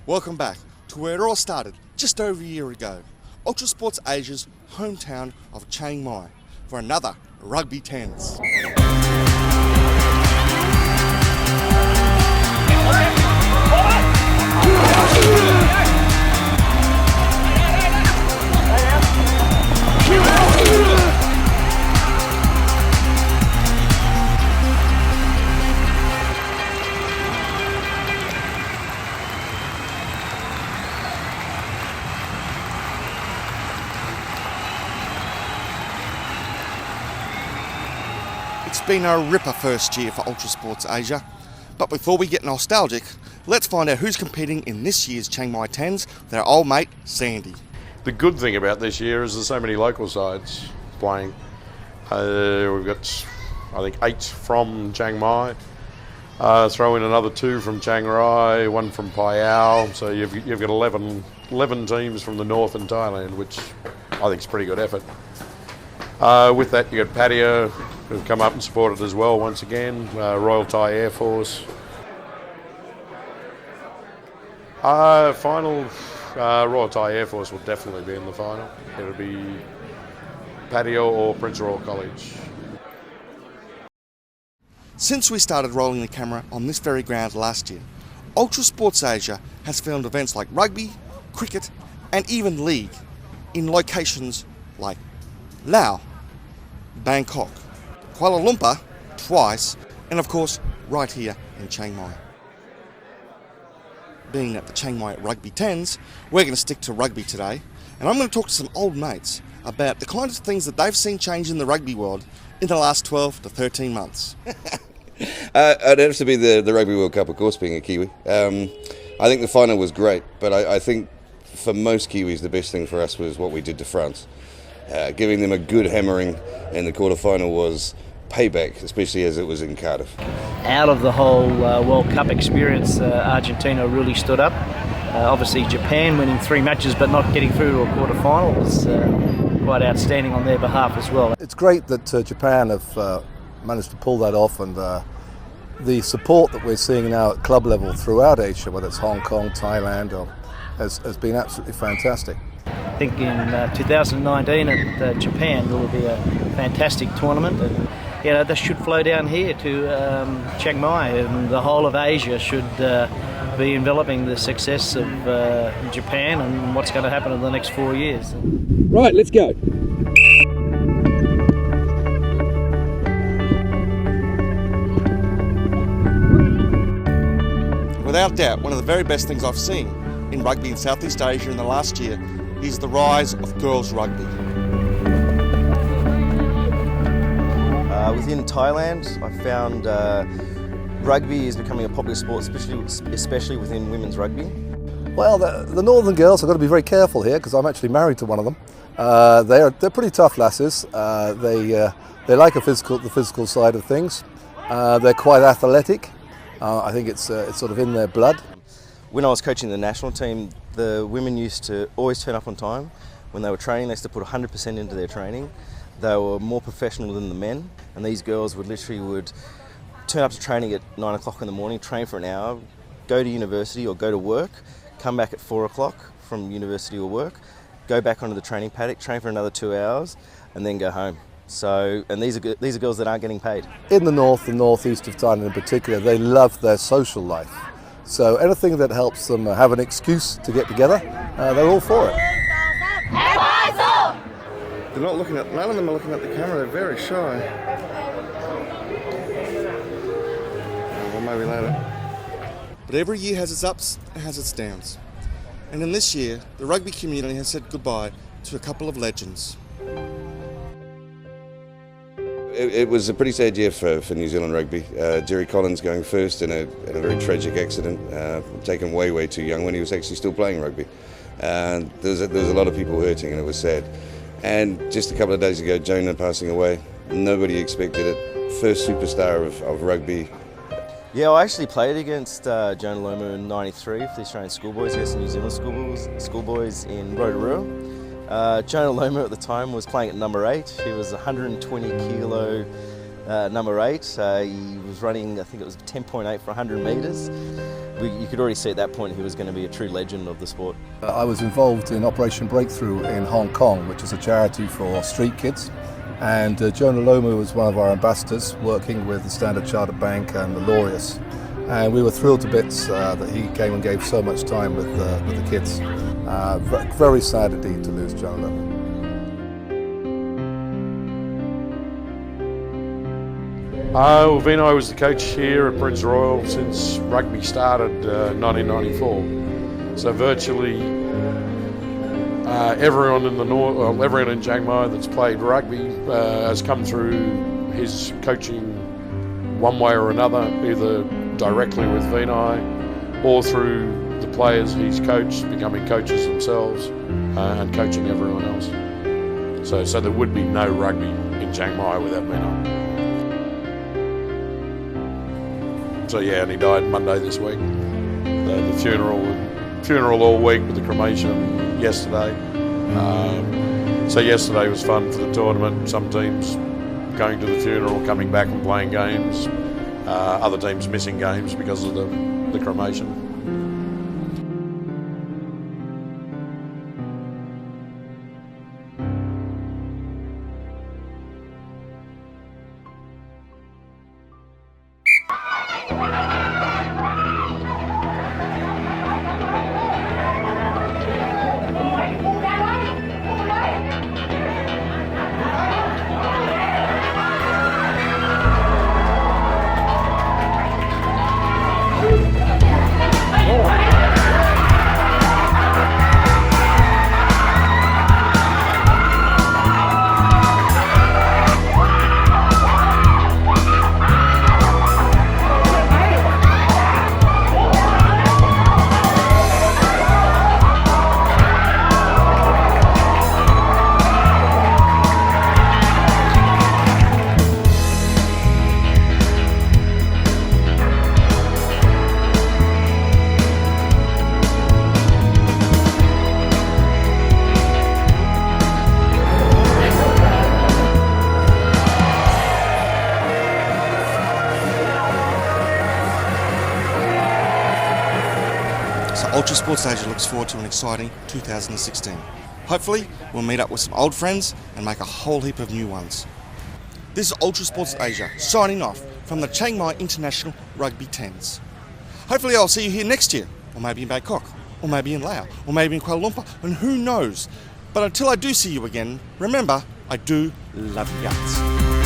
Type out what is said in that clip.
Welcome back to where it all started just over a year ago, Ultra Sports Asia's hometown of Chiang Mai, for another Rugby Tens. It's been a ripper first year for Ultra Sports Asia, but before we get nostalgic, let's find out who's competing in this year's Chiang Mai Tens with our old mate Sandy. The good thing about this year is there's so many local sides playing. We've got, I think, 8 from Chiang Mai. Throw in another 2 from Chiang Rai, 1 from Payao. So you've got 11 teams from the north and Thailand, which I think is a pretty good effort. With that, you've got Patio, who've come up and supported as well once again, Royal Thai Air Force. Final, Royal Thai Air Force will definitely be in the final. It'll be Patio or Prince Royal College. Since we started rolling the camera on this very ground last year, Ultra Sports Asia has filmed events like rugby, cricket and even league in locations like Laos, Bangkok, Kuala Lumpur twice, and of course right here in Chiang Mai. Being at the Chiang Mai Rugby Tens, we're going to stick to rugby today, and I'm going to talk to some old mates about the kind of things that they've seen change in the rugby world in the last 12 to 13 months. It'd have to be the Rugby World Cup, of course, being a Kiwi. I think the final was great, but I think for most Kiwis the best thing for us was what we did to France. Giving them a good hammering in the quarter-final was payback, especially as it was in Cardiff. Out of the whole World Cup experience, Argentina really stood up. Obviously Japan winning 3 matches but not getting through to a quarter-final was quite outstanding on their behalf as well. It's great that Japan have managed to pull that off, and the support that we're seeing now at club level throughout Asia, whether it's Hong Kong, Thailand, has been absolutely fantastic. I think in 2019 at Japan there will be a fantastic tournament, and this should flow down here to Chiang Mai, and the whole of Asia should be enveloping the success of Japan and what's going to happen in the next 4 years. Right, let's go. Without doubt, one of the very best things I've seen in rugby in Southeast Asia in the last year is the rise of girls rugby. Within Thailand, I found rugby is becoming a popular sport, especially within women's rugby. Well, the northern girls, I've got to be very careful here because I'm actually married to one of them. They're pretty tough lasses. They like the physical side of things. They're quite athletic. I think it's sort of in their blood. When I was coaching the national team, the women used to always turn up on time. When they were training, they used to put 100% into their training. They were more professional than the men, and these girls would turn up to training at 9 o'clock in the morning, train for an hour, go to university or go to work, come back at 4 o'clock from university or work, go back onto the training paddock, train for another 2 hours, and then go home. So, and these are girls that aren't getting paid. In the north and northeast of Thailand in particular, they love their social life. So anything that helps them have an excuse to get together, they're all for it. They're not looking at, none of them are looking at the camera, they're very shy. Well, maybe later. But every year has its ups and has its downs. And in this year, the rugby community has said goodbye to a couple of legends. It was a pretty sad year for New Zealand rugby. Jerry Collins going first in a very tragic accident, taken way too young when he was actually still playing rugby. There was a lot of people hurting, and it was sad. And just a couple of days ago, Jonah passing away. Nobody expected it. First superstar of rugby. Yeah, I actually played against Jonah Lomu in '93 for the Australian schoolboys against the New Zealand schoolboys in Rotorua. Jonah Lomu at the time was playing at number 8. He was a 120 kilo number 8. He was running, I think it was 10.8 for 100 metres. You could already see at that point he was going to be a true legend of the sport. I was involved in Operation Breakthrough in Hong Kong, which is a charity for street kids. And Jonah Lomu was one of our ambassadors, working with the Standard Chartered Bank and the Laureus. And we were thrilled to bits that he came and gave so much time with the kids. Very sad indeed to lose Jonah Lomu. Vinai was the coach here at Prince Royal since rugby started 1994. So virtually everyone in the north, everyone in Chiang Mai that's played rugby has come through his coaching one way or another, either directly with Vinai or through the players he's coached, becoming coaches themselves and coaching everyone else. So there would be no rugby in Chiang Mai without Vinai. So yeah, and he died Monday this week. The funeral all week with the cremation yesterday. So yesterday was fun for the tournament. Some teams going to the funeral, coming back and playing games. Other teams missing games because of the cremation. Ultra Sports Asia looks forward to an exciting 2016. Hopefully, we'll meet up with some old friends and make a whole heap of new ones. This is Ultra Sports Asia signing off from the Chiang Mai International Rugby Tens. Hopefully I'll see you here next year, or maybe in Bangkok, or maybe in Laos, or maybe in Kuala Lumpur, and who knows. But until I do see you again, remember, I do love you guys.